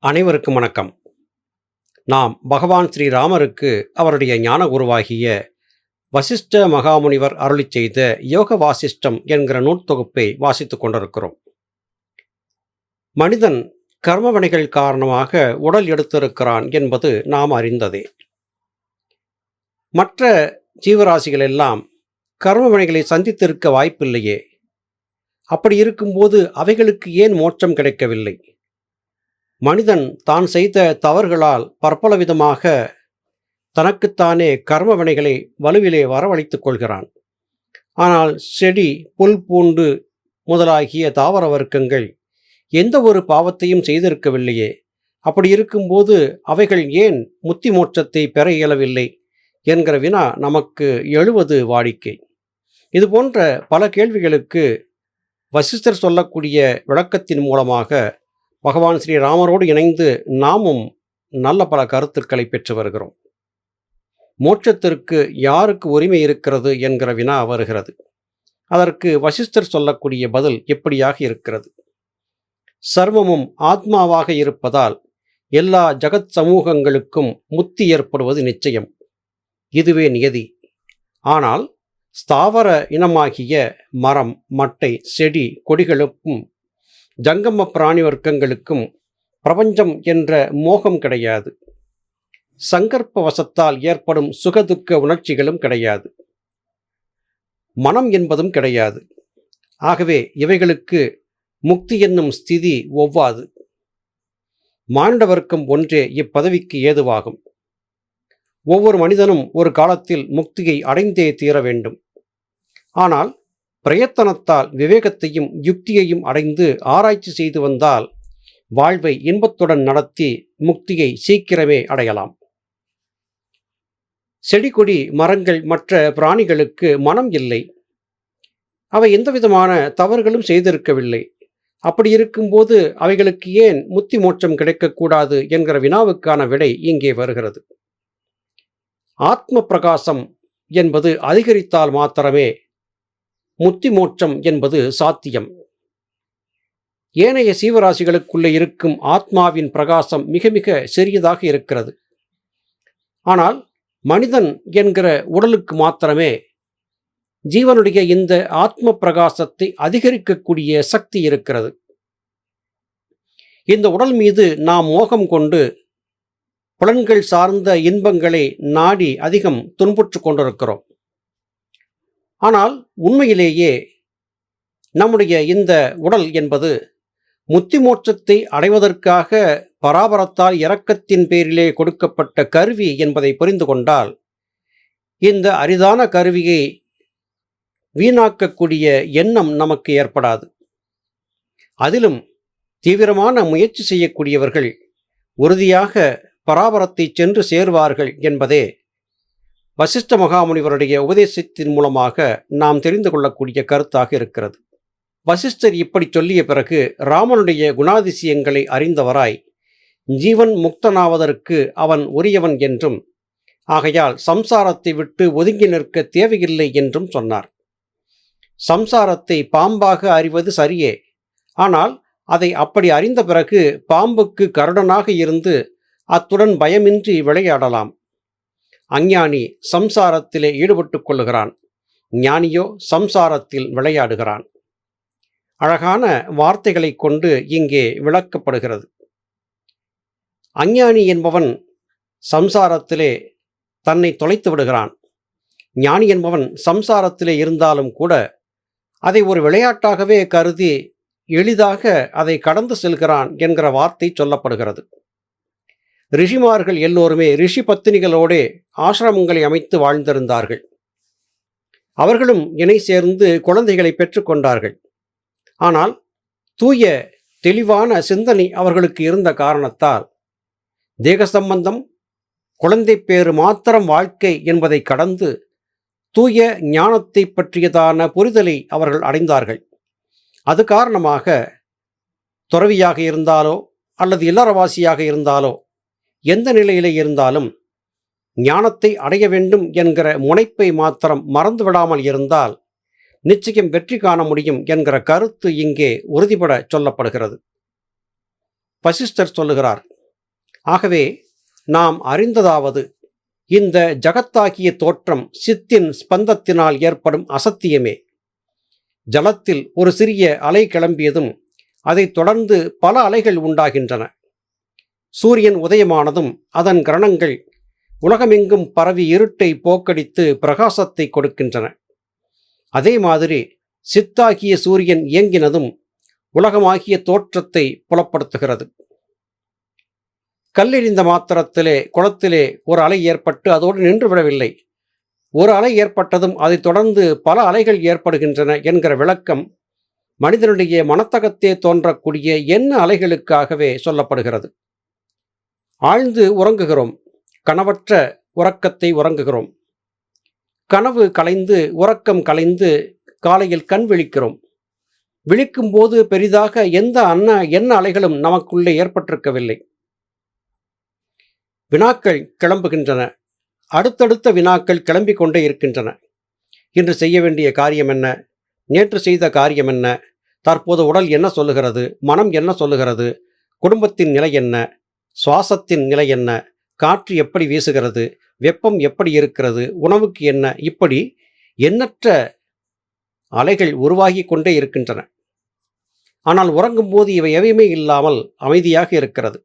அனைவருக்கும் வணக்கம். நாம் பகவான் ஸ்ரீராமருக்கு அவருடைய ஞான குருவாகிய வசிஷ்ட மகாமுனிவர் அருளிச் செய்த யோக வாசிஷ்டம் என்கிற நூற்தொகுப்பை வாசித்துக் கொண்டிருக்கிறோம். மனிதன் கர்மவினைகள் காரணமாக உடல் எடுத்திருக்கிறான் என்பது நாம் அறிந்ததே. மற்ற ஜீவராசிகள் எல்லாம் கர்மவினைகளை சந்தித்திருக்க வாய்ப்பில்லையே. அப்படி இருக்கும்போது அவைகளுக்கு ஏன் மோட்சம் கிடைக்கவில்லை? மனிதன் தான் செய்த தவறுகளால் பற்பல விதமாக தனக்குத்தானே கர்ம வினைகளை வலுவிலே வரவழைத்துக் கொள்கிறான். ஆனால் செடி, புல், பூண்டு முதலாகிய தாவர வர்க்கங்கள் எந்த ஒரு பாவத்தையும் செய்திருக்கவில்லையே. அப்படி இருக்கும்போது அவைகள் ஏன் முத்தி மோட்சத்தை பெற இயலவில்லை என்கிற வினா நமக்கு எழுவது வாடிக்கை. இது போன்ற பல கேள்விகளுக்கு வசிஷ்டர் சொல்லக்கூடிய விளக்கத்தின் மூலமாக பகவான் ஸ்ரீராமரோடு இணைந்து நாமும் நல்ல பல கருத்துக்களை பெற்று வருகிறோம். மோட்சத்திற்கு யாருக்கு உரிமை இருக்கிறது என்கிற வினா வருகிறது. அதற்கு வசிஷ்டர் சொல்லக்கூடிய பதில் எப்படியாக இருக்கிறது? சர்வமும் ஆத்மாவாக இருப்பதால் எல்லா ஜகத் சமூகங்களுக்கும் முக்தி ஏற்படுவது நிச்சயம். இதுவே நியதி. ஆனால் ஸ்தாவர இனமாகிய மரம், மட்டை, செடி, கொடிகளுக்கும் ஜங்கம பிராணி வர்க்கங்களுக்கும் பிரபஞ்சம் என்ற மோகம் கிடையாது. சங்கற்ப வசத்தால் ஏற்படும் சுகதுக்க உணர்ச்சிகளும் கிடையாது. மனம் என்பதும் கிடையாது. ஆகவே இவைகளுக்கு முக்தி என்னும் ஸ்திதி ஒவ்வாது. மானிட வர்க்கம் ஒன்றே இப்பதவிக்கு ஏதுவாகும். ஒவ்வொரு மனிதனும் ஒரு காலத்தில் முக்தியை அடைந்தே தீர வேண்டும். ஆனால் பிரயத்தனத்தால் விவேகத்தையும் யுக்தியையும் அடைந்து ஆராய்ச்சி செய்து வந்தால் வாழ்வை இன்பத்துடன் நடத்தி முக்தியை சீக்கிரமே அடையலாம். செடி, கொடி, மரங்கள், மற்ற பிராணிகளுக்கு மனம் இல்லை. அவை எந்தவிதமான தவறுகளும் செய்திருக்கவில்லை. அப்படி இருக்கும்போது அவைகளுக்கு ஏன் முத்தி மோட்சம் கிடைக்கக்கூடாது என்கிற வினாவுக்கான விடை இங்கே வருகிறது. ஆத்ம பிரகாசம் என்பது அதிகரித்தால் மாத்திரமே முத்தி மோட்சம் என்பது சாத்தியம். ஏனைய சீவராசிகளுக்குள்ளே இருக்கும் ஆத்மாவின் பிரகாசம் மிக மிக சிறியதாக இருக்கிறது. ஆனால் மனிதன் என்கிற உடலுக்கு மாத்திரமே ஜீவனுடைய இந்த ஆத்ம பிரகாசத்தை அதிகரிக்கக்கூடிய சக்தி இருக்கிறது. இந்த உடல் மீது நாம் மோகம் கொண்டு புலன்கள் சார்ந்த இன்பங்களை நாடி அதிகம் துன்புற்று கொண்டிருக்கிறோம். ஆனால் உண்மையிலேயே நம்முடைய இந்த உடல் என்பது முத்தி மோட்சத்தை அடைவதற்காக பராபரத்தால் இரக்கத்தின் பேரிலே கொடுக்கப்பட்ட கருவி என்பதை புரிந்து கொண்டால் இந்த அரிதான கருவியை வீணாக்கக்கூடிய எண்ணம் நமக்கு ஏற்படாது. அதிலும் தீவிரமான முயற்சி செய்யக்கூடியவர்கள் உறுதியாக பராபரத்தை சென்று சேர்வார்கள் என்பதே வசிஷ்ட மகாமுனிவருடைய உபதேசத்தின் மூலமாக நாம் தெரிந்து கொள்ளக்கூடிய கருத்தாக இருக்கிறது. வசிஷ்டர் இப்படி சொல்லிய பிறகு ராமனுடைய குணாதிசயங்களை அறிந்தவராய் ஜீவன் முக்தனாவதற்கு அவன் உரியவன் என்றும் ஆகையால் சம்சாரத்தை விட்டு ஒதுங்கி நிற்க தேவையில்லை என்றும் சொன்னார். சம்சாரத்தை பாம்பாக அறிவது சரியே. ஆனால் அதை அப்படி அறிந்த பிறகு பாம்புக்கு கருடனாக இருந்து அத்துடன் பயமின்றி விளையாடலாம். அஞ்ஞானி சம்சாரத்திலே ஈடுபட்டு கொள்ளுகிறான். ஞானியோ சம்சாரத்தில் விளையாடுகிறான். அழகான வார்த்தைகளை கொண்டு இங்கே விளக்கப்படுகிறது. அஞ்ஞானி என்பவன் சம்சாரத்திலே தன்னை தொலைத்து விடுகிறான். ஞானி என்பவன் சம்சாரத்திலே இருந்தாலும் கூட அதை ஒரு விளையாட்டாகவே கருதி எளிதாக அதை கடந்து செல்கிறான் என்கிற வார்த்தை சொல்லப்படுகிறது. ரிஷிமார்கள் எல்லோருமே ரிஷி பத்தினிகளோடே ஆசிரமங்களை அமைத்து வாழ்ந்திருந்தார்கள். அவர்களும் இணை சேர்ந்து குழந்தைகளை பெற்றுக்கொண்டார்கள். ஆனால் தூய தெளிவான சிந்தனை அவர்களுக்கு இருந்த காரணத்தால் தேக சம்பந்தம், குழந்தை பேறு மாத்திரம் வாழ்க்கை என்பதை கடந்து தூய ஞானத்தை பற்றியதான புரிதலை அவர்கள் அடைந்தார்கள். அது காரணமாக துறவியாக இருந்தாலோ அல்லது இல்லறவாசியாக இருந்தாலோ எந்த நிலையிலே இருந்தாலும் ஞானத்தை அடைய வேண்டும் என்கிற முனைப்பை மாத்திரம் மறந்துவிடாமல் இருந்தால் நிச்சயம் வெற்றி காண முடியும் என்கிற கருத்து இங்கே உறுதிபட சொல்லப்படுகிறது. வசிஷ்டர் சொல்லுகிறார். ஆகவே நாம் அறிந்ததாவது இந்த ஜகத்தாகிய தோற்றம் சித்தின் ஸ்பந்தத்தினால் ஏற்படும் அசத்தியமே. ஜலத்தில் ஒரு சிறிய அலை கிளம்பியதும் அதைத் தொடர்ந்து பல அலைகள் உண்டாகின்றன. சூரியன் உதயமானதும் அதன் கிரணங்கள் உலகமெங்கும் பரவி இருட்டை போக்கடித்து பிரகாசத்தை கொடுக்கின்றன. அதே மாதிரி சித்தாகிய சூரியன் இயங்கினதும் உலகமாகிய தோற்றத்தை புலப்படுத்துகிறது. கல்லெறிந்த மாத்திரத்திலே குளத்திலே ஒரு அலை ஏற்பட்டு அதோடு நின்று விடவில்லை. ஒரு அலை ஏற்பட்டதும் அதைத் தொடர்ந்து பல அலைகள் ஏற்படுகின்றன என்கிற விளக்கம் மனிதனுடைய மனத்தகத்தே தோன்றக்கூடிய எண்ண அலைகளுக்காகவே சொல்லப்படுகிறது. ஆழ்ந்து உறங்குகிறோம், கனவற்ற உறக்கத்தை உறங்குகிறோம். கனவு கலைந்து உறக்கம் கலைந்து காலையில் கண் விழிக்கிறோம். விழிக்கும்போது பெரிதாக எந்த எண்ண அலைகளும் நமக்குள்ளே ஏற்பட்டிருக்கவில்லை. வினாக்கள் கிளம்புகின்றன. அடுத்தடுத்த வினாக்கள் கிளம்பிக் கொண்டே இருக்கின்றன. இன்று செய்ய வேண்டிய காரியம் என்ன? நேற்று செய்த காரியம் என்ன? தற்போது உடல் என்ன சொல்லுகிறது? மனம் என்ன சொல்லுகிறது? குடும்பத்தின் நிலை என்ன? சுவாசத்தின் நிலை என்ன? காற்று எப்படி வீசுகிறது? வெப்பம் எப்படி இருக்கிறது? உணவுக்கு என்ன? இப்படி எண்ணற்ற அலைகள் உருவாகி கொண்டே இருக்கின்றன. ஆனால் உறங்கும்போது இவை எவையுமே இல்லாமல் அமைதியாக இருக்கிறது.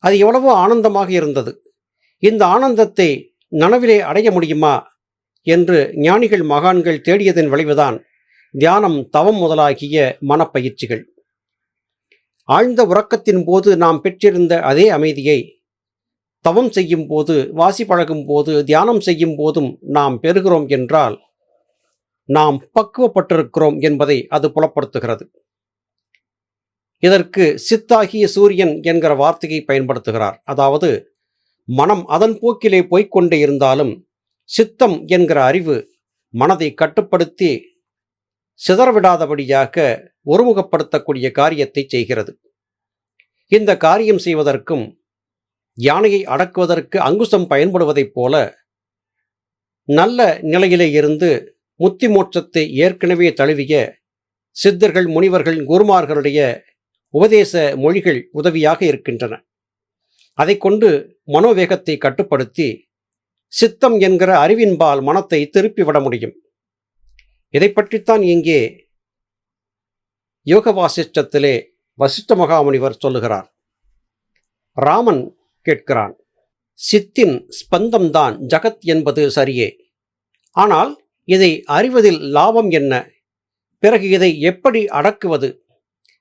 அது எவ்வளவோ ஆனந்தமாக இருந்தது. இந்த ஆனந்தத்தை நனவிலே அடைய முடியுமா என்று ஞானிகள் மகான்கள் தேடியதன் விளைவுதான் தியானம், தவம் முதலாகிய மனப்பயிற்சிகள். ஆழ்ந்த உறக்கத்தின் போது நாம் பெற்றிருந்த அதே அமைதியை தவம் செய்யும் போது, வாசி பழகும் போது, தியானம் செய்யும் போதும் நாம் பெறுகிறோம் என்றால் நாம் பக்குவப்பட்டிருக்கிறோம் என்பதை அது புலப்படுத்துகிறது. இதற்கு சித்தாகிய சூரியன் என்கிற வார்த்தையை பயன்படுத்துகிறார். அதாவது மனம் அதன் போக்கிலே போய்கொண்டே இருந்தாலும் சித்தம் என்கிற அறிவு மனதை கட்டுப்படுத்தி சிதறவிடாதபடியாக ஒருமுகப்படுத்தக்கூடிய காரியத்தை செய்கிறது. இந்த காரியம் செய்வதற்கும் யானையை அடக்குவதற்கு அங்குசம் பயன்படுவதைப் போல நல்ல நிலையிலே இருந்து முத்தி மோட்சத்தை ஏற்கனவே தழுவிய சித்தர்கள், முனிவர்கள், குருமார்களுடைய உபதேச மொழிகள் உதவியாக இருக்கின்றன. அதை கொண்டு மனோவேகத்தை கட்டுப்படுத்தி சித்தம் என்கிற அறிவின்பால் மனத்தை திருப்பிவிட முடியும். இதை பற்றித்தான் இங்கே யோக வாசிஷ்டத்திலே வசிஷ்ட மகாமுனிவர் சொல்லுகிறார். ராமன் கேட்கிறான், சித்தின் ஸ்பந்தம்தான் ஜகத் என்பது சரியே, ஆனால் இதை அறிவதில் லாபம் என்ன? பிறகு இதை எப்படி அடக்குவது?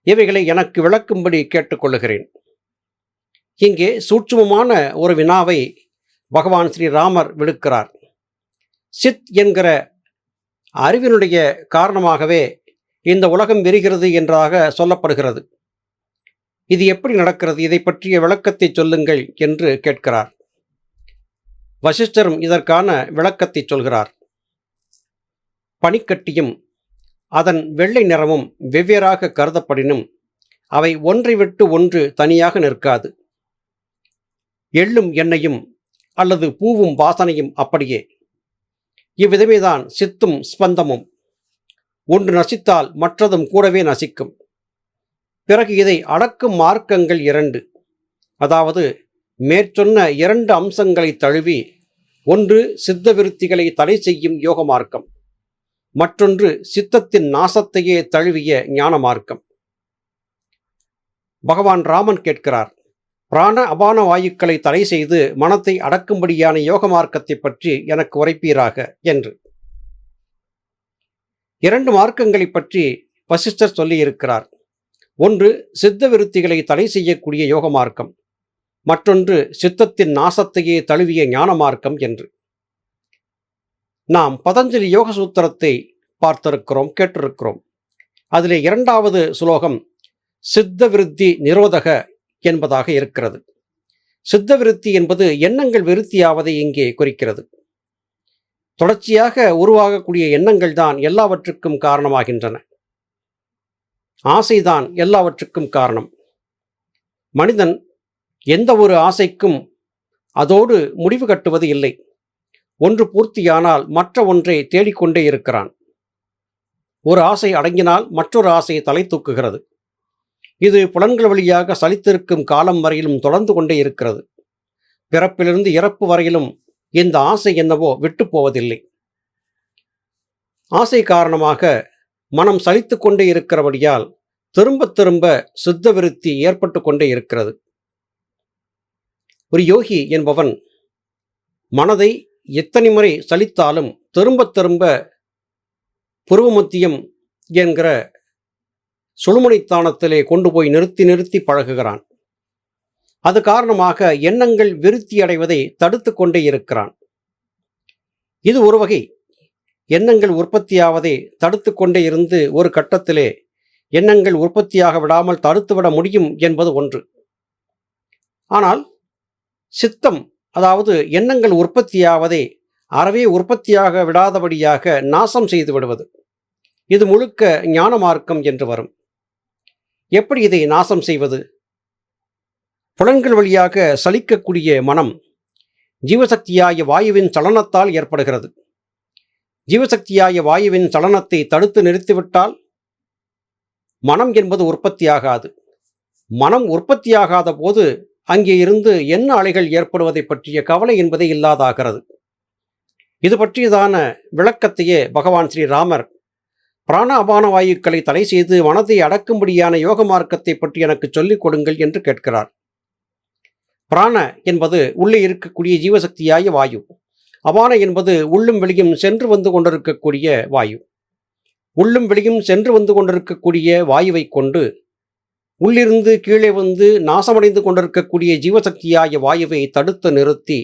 இவைகளை எனக்கு விளக்கும்படி கேட்டுக்கொள்ளுகிறேன். இங்கே சூட்சுமமான ஒரு வினாவை பகவான் ஸ்ரீராமர் விடுக்கிறார். சித் என்கிற அறிவினுடைய காரணமாகவே இந்த உலகம் விரிகிறது என்றாக சொல்லப்படுகிறது. இது எப்படி நடக்கிறது? இதை பற்றிய விளக்கத்தை சொல்லுங்கள் என்று கேட்கிறார். வசிஷ்டரும் இதற்கான விளக்கத்தை சொல்கிறார். பனிக்கட்டியும் அதன் வெள்ளை நிறமும் வெவ்வேறாக கருதப்படினும் அவை ஒன்றை விட்டு ஒன்று தனியாக நிற்காது. எள்ளும் எண்ணெயும் அல்லது பூவும் வாசனையும் அப்படியே. இவ்விதமேதான் சித்தும் ஸ்பந்தமும். ஒன்று நசித்தால் மற்றதும் கூடவே நசிக்கும். பிறகு இதை அடக்கும் மார்க்கங்கள் இரண்டு. அதாவது மேற்சொன்ன இரண்டு அம்சங்களை தழுவி ஒன்று சித்த விருத்திகளை தடை செய்யும் யோக மார்க்கம், மற்றொன்று சித்தத்தின் நாசத்தையே தழுவிய ஞான மார்க்கம். பகவான் ராமன் கேட்கிறார், பிராண அபான வாயுக்களை தடை செய்து மனத்தை அடக்கும்படியான யோக மார்க்கத்தை பற்றி எனக்கு உரைப்பீராக என்று. இரண்டு மார்க்கங்களை பற்றி வசிஷ்டர் சொல்லியிருக்கிறார். ஒன்று சித்த விருத்திகளை தடை செய்யக்கூடிய யோக மார்க்கம், மற்றொன்று சித்தத்தின் நாசத்தையே தழுவிய ஞான மார்க்கம் என்று. நாம் பதஞ்சலி யோக சூத்திரத்தை பார்த்திருக்கிறோம், கேட்டிருக்கிறோம். அதிலே இரண்டாவது சுலோகம் சித்த விருத்தி நிரோதக என்பதாக இருக்கிறது. சித்த விருத்தி என்பது எண்ணங்கள் விருத்தியாவதை இங்கே குறிக்கிறது. தொடர்ச்சியாக உருவாகக்கூடிய எண்ணங்கள் தான் எல்லாவற்றுக்கும் காரணமாகின்றன. ஆசைதான் எல்லாவற்றுக்கும் காரணம். மனிதன் எந்த ஒரு ஆசைக்கும் அதோடு முடிவு கட்டுவது இல்லை. ஒன்று பூர்த்தியானால் மற்ற ஒன்றை தேடிக்கொண்டே இருக்கிறான். ஒரு ஆசை அடங்கினால் மற்றொரு ஆசை தலை தூக்குகிறது. இது புலன்கள் வழியாக சலித்திருக்கும் காலம் வரையிலும் தொடர்ந்து கொண்டே இருக்கிறது. பிறப்பிலிருந்து இறப்பு வரையிலும் இந்த ஆசை என்னவோ விட்டு போவதில்லை. ஆசை காரணமாக மனம் சலித்து கொண்டே இருக்கிறபடியால் திரும்ப திரும்ப சித்த விருத்தி ஏற்பட்டு கொண்டே இருக்கிறது. ஒரு யோகி என்பவன் மனதை எத்தனை முறை சலித்தாலும் திரும்ப திரும்ப புருவமத்தியம் என்கிற சுழுமுனைத்தானத்திலே கொண்டு போய் நிறுத்தி நிறுத்தி பழகுகிறான். அது காரணமாக எண்ணங்கள் விருத்தி அடைவதை தடுத்து கொண்டே இருக்கிறான். இது ஒரு வகை. எண்ணங்கள் உற்பத்தியாவதை தடுத்து கொண்டே இருந்து ஒரு கட்டத்திலே எண்ணங்கள் உற்பத்தியாக விடாமல் தடுத்துவிட முடியும் என்பது ஒன்று. ஆனால் சித்தம், அதாவது எண்ணங்கள் உற்பத்தியாவதை அறவே உற்பத்தியாக விடாதபடியாக நாசம் செய்து விடுவது, இது முழுக்க ஞான மார்க்கம் என்று வரும். எப்படி இதை நாசம் செய்வது? புலன்கள் வழியாக சலிக்கக்கூடிய மனம் ஜீவசக்தியாய வாயுவின் சலனத்தால் ஏற்படுகிறது. ஜீவசக்தியாய வாயுவின் சலனத்தை தடுத்து நிறுத்திவிட்டால் மனம் என்பது உற்பத்தியாகாது. மனம் உற்பத்தியாகாத போது அங்கே இருந்து என்ன அலைகள் ஏற்படுவதை பற்றிய கவலை என்பதே இல்லாதாகிறது. இது பற்றியதான விளக்கத்தையே பகவான் ஸ்ரீராமர் பிராண அபான வாயுக்களை தடை செய்து மனதை அடக்கும்படியான யோக மார்க்கத்தை பற்றி எனக்கு சொல்லிக் கொடுங்கள் என்று கேட்கிறார். பிராண என்பது உள்ளே இருக்கக்கூடிய ஜீவசக்தியாய வாயு. அபான என்பது உள்ளும் வெளியும் சென்று வந்து கொண்டிருக்கக்கூடிய வாயு. உள்ளும் வெளியும் சென்று வந்து கொண்டிருக்கக்கூடிய வாயுவை கொண்டு உள்ளிருந்து கீழே வந்து நாசமடைந்து கொண்டிருக்கக்கூடிய ஜீவசக்தியாய வாயுவை தடுத்து நிறுத்தி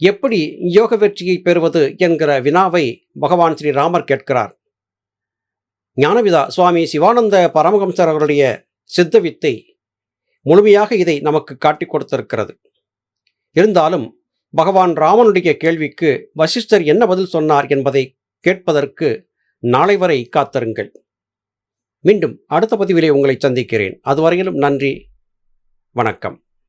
எப்படி யோக வெற்றியை பெறுவது என்கிற வினாவை பகவான் ஸ்ரீராமர் கேட்கிறார். ஞானபிதா சுவாமி சிவானந்த பரமஹம்சர் அவருடைய சித்த வித்தை முழுமையாக இதை நமக்கு காட்டிக் கொடுத்திருக்கிறது. இருந்தாலும் பகவான் ராமனுடைய கேள்விக்கு வசிஷ்டர் என்ன பதில் சொன்னார் என்பதை கேட்பதற்கு நாளை வரை காத்திருங்கள். மீண்டும் அடுத்த பதிவிலே உங்களை சந்திக்கிறேன். அதுவரையிலும் நன்றி, வணக்கம்.